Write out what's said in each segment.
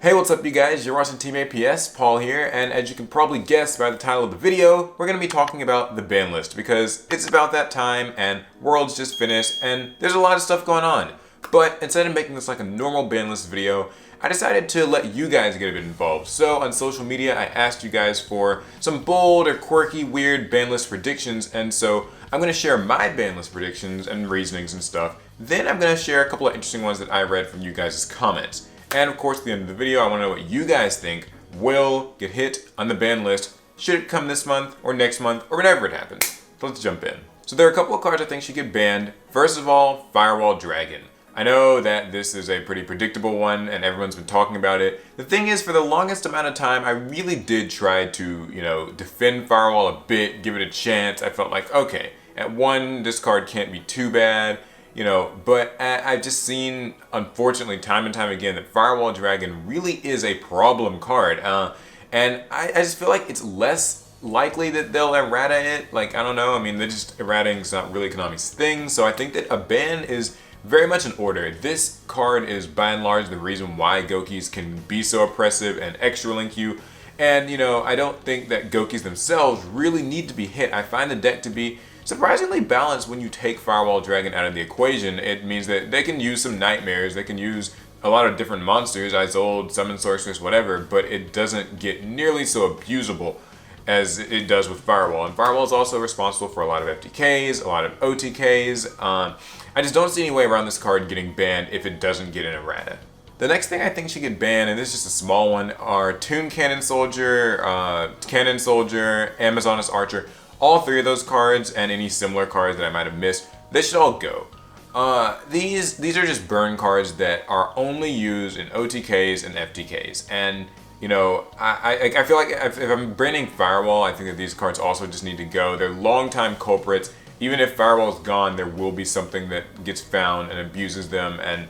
Hey, what's up you guys? You're watching Team APS, Paul here, and as you can probably guess by the title of the video, we're going to be talking about the ban list because it's about that time and Worlds just finished and there's a lot of stuff going on. But instead of making this like a normal ban list video, I decided to let you guys get a bit involved. So on social media, I asked you guys for some bold or quirky, weird ban list predictions, and so I'm going to share my ban list predictions and reasonings and stuff. Then I'm going to share a couple of interesting ones that I read from you guys' comments. And of course, at the end of the video, I want to know what you guys think will get hit on the ban list. Should it come this month or next month or whenever it happens? So let's jump in. So there are a couple of cards I think should get banned. First of all, Firewall Dragon. I know that this is a pretty predictable one and everyone's been talking about it. The thing is, for the longest amount of time, I really did try to, defend Firewall a bit, give it a chance. I felt like, okay, at one, this card can't be too bad. But I've just seen, unfortunately, time and time again, that Firewall Dragon really is a problem card. And I just feel like it's less likely that they'll errata it. Like, I don't know, I mean, they're just erratating's not really Konami's thing. So I think that a ban is very much in order. This card is by and large the reason why Gokis can be so oppressive and extra link you. And, I don't think that Gokis themselves really need to be hit. I find the deck to be surprisingly balanced when you take Firewall Dragon out of the equation. It means that they can use some nightmares, they can use a lot of different monsters, Isold, Summon Sorceress, whatever, but it doesn't get nearly so abusable as it does with Firewall. And Firewall is also responsible for a lot of FTKs, a lot of OTKs. I just don't see any way around this card getting banned if it doesn't get an errata. The next thing I think should get banned, and this is just a small one, are Toon Cannon Soldier, Amazoness Archer. All three of those cards and any similar cards that I might have missed, they should all go. These are just burn cards that are only used in OTKs and FTKs. And, I feel like if I'm banning Firewall, I think that these cards also just need to go. They're long-time culprits. Even if Firewall's gone, there will be something that gets found and abuses them. And,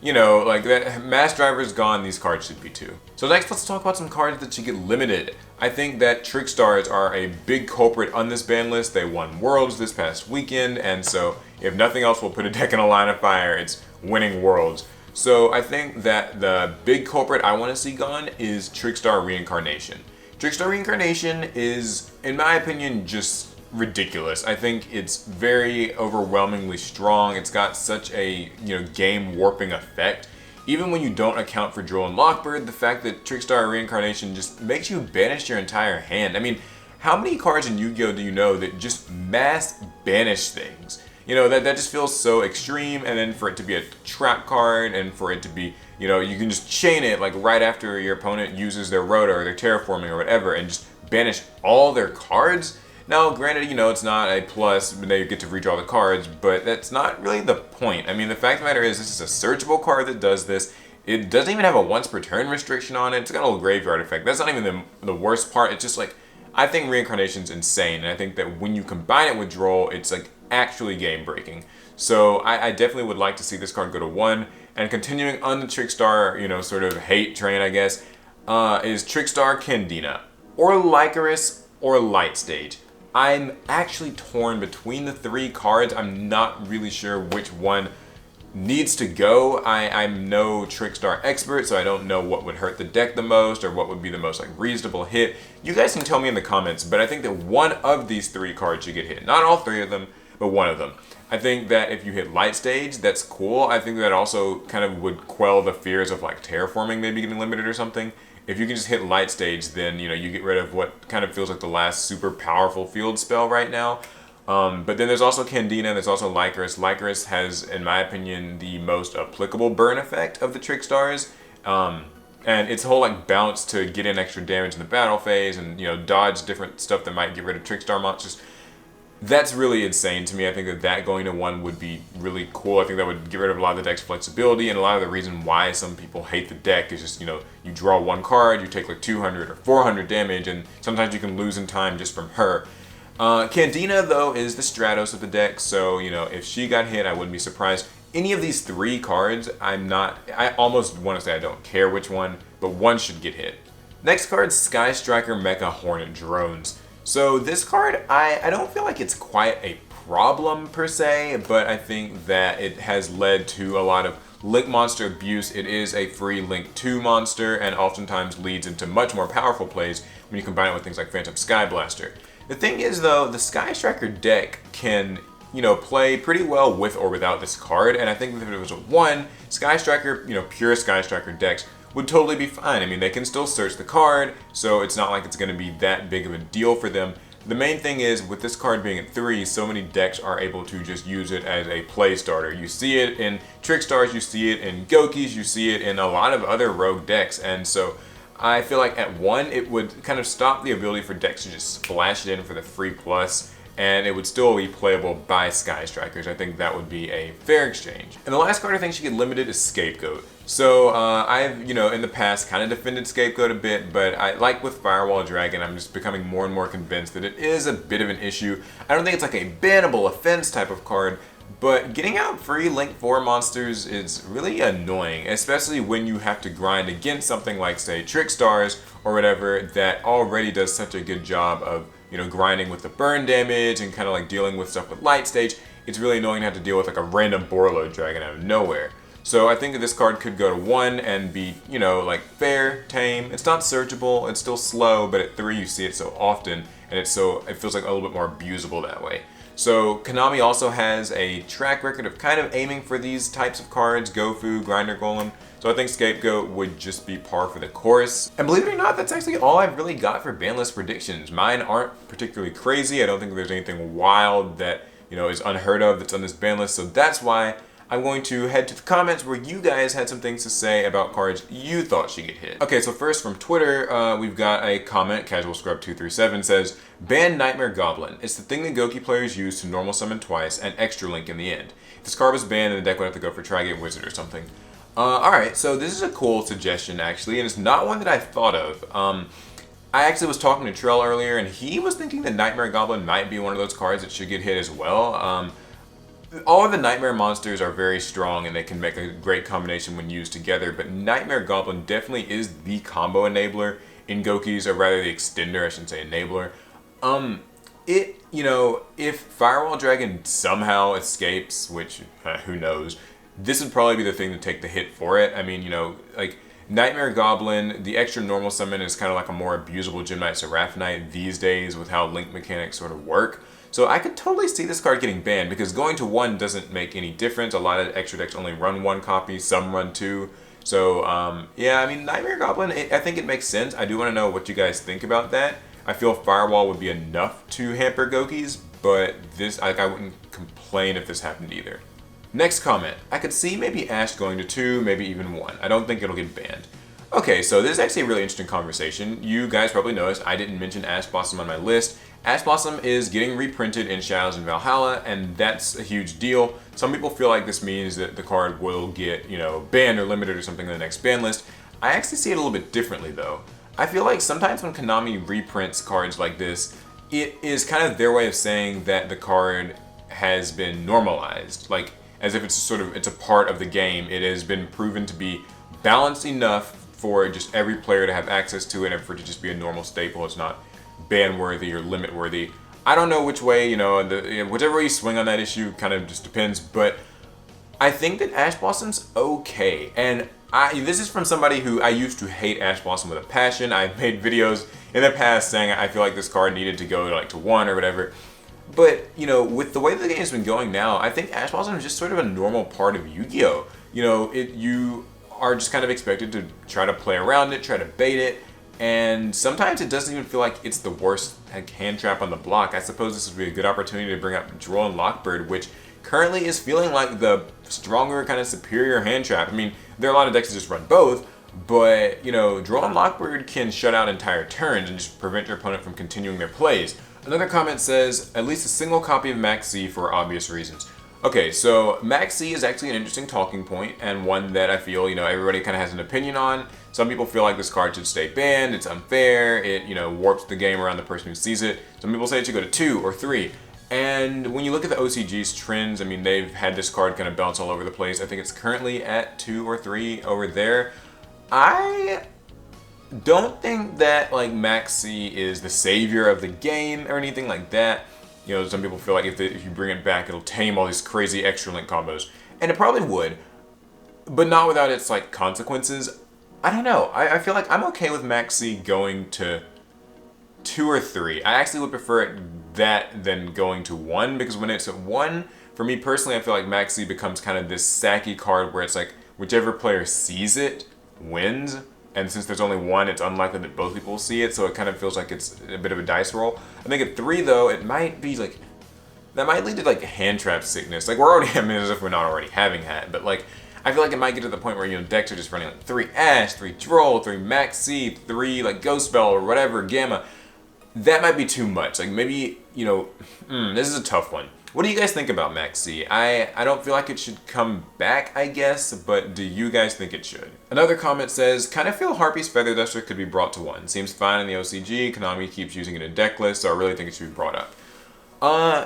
like that Mass Driver's gone, these cards should be too. So next, let's talk about some cards that should get limited. I think that Trickstars are a big culprit on this ban list. They won Worlds this past weekend, and so if nothing else will put a deck in a line of fire, it's winning Worlds. So I think that the big culprit I want to see gone is Trickstar Reincarnation. Trickstar Reincarnation is, in my opinion, just ridiculous. I think it's very overwhelmingly strong. It's got such a game warping effect. Even when you don't account for Droll and Lockbird, the fact that Trickstar Reincarnation just makes you banish your entire hand. I mean, how many cards in Yu-Gi-Oh! Do you know that just mass banish things? That just feels so extreme, and then for it to be a trap card, and for it to be, you can just chain it like right after your opponent uses their Rota or their Terraforming or whatever, and just banish all their cards. Now, granted, it's not a plus, but now you get to redraw the cards, but that's not really the point. I mean, the fact of the matter is, this is a searchable card that does this. It doesn't even have a once per turn restriction on it. It's got a little graveyard effect. That's not even the worst part. It's just like, I think Reincarnation's insane, and I think that when you combine it with Droll, it's like actually game breaking. So I definitely would like to see this card go to 1, and continuing on the Trickstar, sort of hate train, I guess, is Trickstar Candina, or Lycoris, or Light Stage. I'm actually torn between the three cards. I'm not really sure which one needs to go. I'm no Trickstar expert, so I don't know what would hurt the deck the most or what would be the most reasonable hit. You guys can tell me in the comments, but I think that one of these three cards should get hit. Not all three of them, but one of them. I think that if you hit Light Stage, that's cool. I think that also kind of would quell the fears of Terraforming maybe getting limited or something. If you can just hit Light Stage, then you get rid of what kind of feels like the last super powerful field spell right now. But then there's also Candina, there's also Lycoris. Lycoris has, in my opinion, the most applicable burn effect of the Trickstars. And its whole bounce to get in extra damage in the battle phase and dodge different stuff that might get rid of Trickstar monsters. That's really insane to me. I think that going to 1 would be really cool. I think that would get rid of a lot of the deck's flexibility, and a lot of the reason why some people hate the deck is just, you draw one card, you take 200 or 400 damage, and sometimes you can lose in time just from her. Candina, though, is the Stratos of the deck, so, if she got hit, I wouldn't be surprised. Any of these three cards, I almost want to say I don't care which one, but one should get hit. Next card, Sky Striker Mecha Hornet Drones. So this card, I don't feel like it's quite a problem per se, but I think that it has led to a lot of Link monster abuse. It is a free Link 2 monster and oftentimes leads into much more powerful plays when you combine it with things like Phantom Sky Blaster. The thing is though, the Sky Striker deck can, play pretty well with or without this card, and I think if it was a 1, Sky Striker, pure Sky Striker decks would totally be fine. I mean, they can still search the card, so it's not like it's going to be that big of a deal for them. The main thing is, with this card being at 3, so many decks are able to just use it as a play starter. You see it in Trickstars, you see it in Gokis, you see it in a lot of other rogue decks, and so I feel like at 1, it would kind of stop the ability for decks to just splash it in for the free plus, and it would still be playable by Sky Strikers. I think that would be a fair exchange. And the last card I think should get limited is Scapegoat. So I've, in the past kind of defended Scapegoat a bit, but like with Firewall Dragon, I'm just becoming more and more convinced that it is a bit of an issue. I don't think it's like a bannable offense type of card, but getting out free Link 4 monsters is really annoying, especially when you have to grind against something like, say, Trickstars or whatever that already does such a good job of grinding with the burn damage and kind of like dealing with stuff with light stage. It's really annoying to have to deal with like a random Borlo dragon out of nowhere. So I think that this card could go to 1 and be, like fair, tame. It's not searchable, it's still slow, but at 3 you see it so often, and it feels like a little bit more abusable that way. So Konami also has a track record of kind of aiming for these types of cards, Gofu, Grinder Golem. So I think Scapegoat would just be par for the course. And believe it or not, that's actually all I've really got for Banlist predictions. Mine aren't particularly crazy. I don't think there's anything wild that, is unheard of that's on this ban list. So that's why I'm going to head to the comments where you guys had some things to say about cards you thought should get hit. Okay, so first from Twitter, we've got a comment. Casual Scrub 237 says, ban Nightmare Goblin. It's the thing that Goki players use to normal summon twice and extra link in the end. If this card was banned, then the deck would have to go for Tri-Gate Wizard or something. Alright, so this is a cool suggestion actually, and it's not one that I thought of. I actually was talking to Trell earlier, and he was thinking that Nightmare Goblin might be one of those cards that should get hit as well. All of the Nightmare monsters are very strong, and they can make a great combination when used together, but Nightmare Goblin definitely is the combo enabler in Gokis, or rather the extender, I shouldn't say enabler. If Firewall Dragon somehow escapes, which who knows, this would probably be the thing to take the hit for it. I mean, like Nightmare Goblin, the extra normal summon is kind of like a more abusable Gem Knight Seraphonite these days with how link mechanics sort of work. So I could totally see this card getting banned because going to 1 doesn't make any difference. A lot of extra decks only run 1 copy, some run 2. So yeah, I mean, Nightmare Goblin, I think it makes sense. I do want to know what you guys think about that. I feel Firewall would be enough to hamper Gokis, but this, I wouldn't complain if this happened either. Next comment, I could see maybe Ash going to 2, maybe even 1. I don't think it'll get banned. Okay, so this is actually a really interesting conversation. You guys probably noticed I didn't mention Ash Blossom on my list. Ash Blossom is getting reprinted in Shadows and Valhalla, and that's a huge deal. Some people feel like this means that the card will get, banned or limited or something in the next ban list. I actually see it a little bit differently though. I feel like sometimes when Konami reprints cards like this, it is kind of their way of saying that the card has been normalized. Like, as if it's a part of the game. It has been proven to be balanced enough for just every player to have access to it and for it to just be a normal staple. It's not ban worthy or limit worthy. I don't know which way, whichever way you swing on that issue kind of just depends, but I think that Ash Blossom's okay. And this is from somebody who I used to hate Ash Blossom with a passion. I've made videos in the past saying I feel like this card needed to go to 1 or whatever. But, with the way the game's been going now, I think Ash Blossom is just sort of a normal part of Yu-Gi-Oh! You are just kind of expected to try to play around it, try to bait it, and sometimes it doesn't even feel like it's the worst hand trap on the block. I suppose this would be a good opportunity to bring up Droll and Lockbird, which currently is feeling like the stronger, kind of superior hand trap. I mean, there are a lot of decks that just run both, but, Droll and Lockbird can shut out entire turns and just prevent your opponent from continuing their plays. Another comment says, at least a single copy of Max C for obvious reasons. Okay, so Max C is actually an interesting talking point and one that I feel, everybody kind of has an opinion on. Some people feel like this card should stay banned, it's unfair, it, warps the game around the person who sees it. Some people say it should go to 2 or 3. And when you look at the OCG's trends, I mean, they've had this card kind of bounce all over the place. I think it's currently at 2 or 3 over there. I don't think that Max C is the savior of the game or anything like that. Some people feel like if you bring it back, it'll tame all these crazy extra link combos, and it probably would. but not without its like consequences. I don't know. I feel like I'm okay with Max C going to 2 or 3. I actually would prefer it that than going to 1, because when it's at 1, for me personally, I feel like Max C becomes kind of this sacky card where it's like whichever player sees it wins. And since there's only 1, it's unlikely that both people will see it, so it kind of feels like it's a bit of a dice roll. I think at 3 though, it might be like, that might lead to like hand trap sickness. Like we're already, I mean, as if we're not already having that, but like, I feel like it might get to the point where, you know, decks are just running like 3 Ash, 3 Droll, 3 Max C, 3 like Ghost Spell or whatever, Gamma. That might be too much. Like maybe, you know, this is a tough one. What do you guys think about Max C? I don't feel like it should come back, I guess, but do you guys think it should? Another comment says, kind of feel Harpy's Feather Duster could be brought to 1. Seems fine in the OCG, Konami keeps using it in deck lists, so I really think it should be brought up.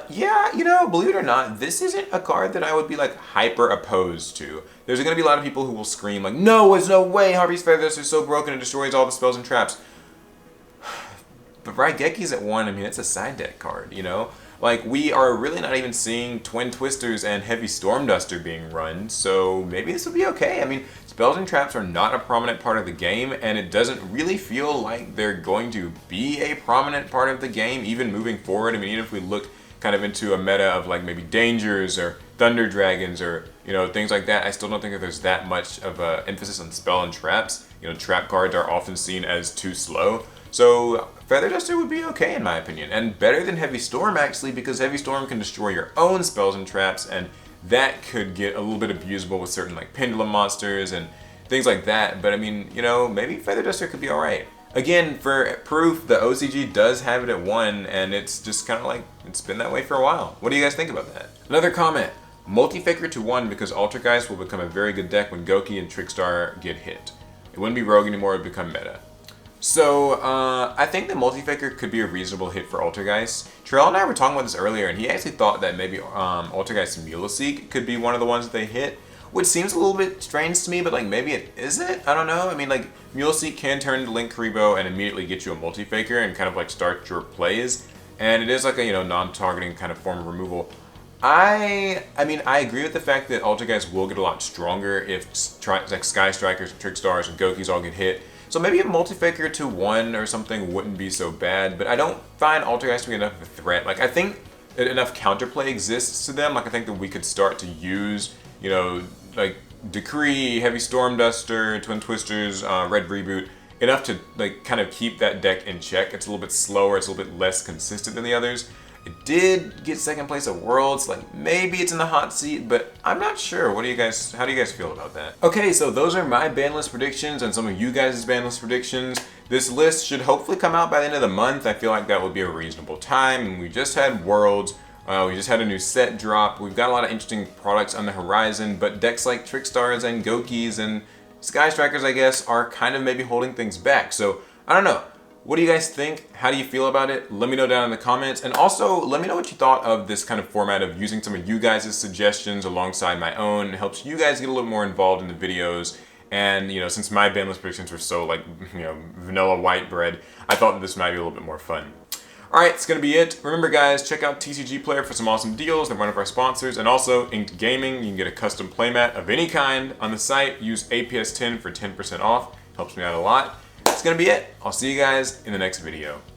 Yeah, you know, believe it or not, this isn't a card that I would be like hyper opposed to. There's gonna be a lot of people who will scream like, no, there's no way Harpy's Feather Duster is so broken it destroys all the spells and traps. But Raigeki's at 1, I mean, it's a side deck card, you know? Like, we are really not even seeing Twin Twisters and Heavy Storm Duster being run, so maybe this will be okay. I mean, spells and traps are not a prominent part of the game, and it doesn't really feel like they're going to be a prominent part of the game, even moving forward. I mean, even if we look kind of into a meta of like maybe Dangers or Thunder Dragons or, you know, things like that, I still don't think that there's that much of a emphasis on spell and traps. You know, trap cards are often seen as too slow. So Feather Duster would be okay in my opinion, and better than Heavy Storm actually, because Heavy Storm can destroy your own spells and traps, and that could get a little bit abusable with certain like Pendulum monsters and things like that. But I mean, you know, maybe Feather Duster could be alright. Again, for proof, the OCG does have it at 1, and it's just kind of like, it's been that way for a while. What do you guys think about that? Another comment, Multi-Faker to 1 because Altergeists will become a very good deck when Goki and Trickstar get hit. It wouldn't be Rogue anymore, it would become meta. So, I think the Multi-Faker could be a reasonable hit for Altergeists. Trail and I were talking about this earlier, and he actually thought that maybe Altergeist Muleseek could be one of the ones that they hit, which seems a little bit strange to me, but like maybe it isn't? I don't know. I mean, like, Muleseek can turn into Link Karibo and immediately get you a Multi-Faker and kind of like start your plays, and it is like a, you know, non-targeting kind of form of removal. I mean, I agree with the fact that Altergeists will get a lot stronger if like Sky Strikers, Trickstars, and Gokis all get hit. So maybe a Multi-Faker to 1 or something wouldn't be so bad, but I don't find Altergeist to be enough of a threat. Like, I think that enough counterplay exists to them. Like, I think that we could start to use, you know, like Decree, Heavy Storm Duster, Twin Twisters, Red Reboot, enough to like kind of keep that deck in check. It's a little bit slower, it's a little bit less consistent than the others. It did get 2nd place at Worlds, like maybe it's in the hot seat, but I'm not sure. How do you guys feel about that? Okay, so those are my ban list predictions and some of you guys' ban list predictions. This list should hopefully come out by the end of the month. I feel like that would be a reasonable time, and we just had Worlds. We just had a new set drop. We've got a lot of interesting products on the horizon, but decks like Trickstars and Gokis and Sky Strikers, I guess, are kind of maybe holding things back. So, I don't know. What do you guys think? How do you feel about it? Let me know down in the comments. And also, let me know what you thought of this kind of format of using some of you guys' suggestions alongside my own. It helps you guys get a little more involved in the videos. And, you know, since my ban list predictions were so, like, you know, vanilla white bread, I thought that this might be a little bit more fun. Alright, it's going to be it. Remember, guys, check out TCG Player for some awesome deals. They're one of our sponsors. And also, Inked Gaming. You can get a custom playmat of any kind on the site. Use APS10 for 10% off. Helps me out a lot. That's going to be it. I'll see you guys in the next video.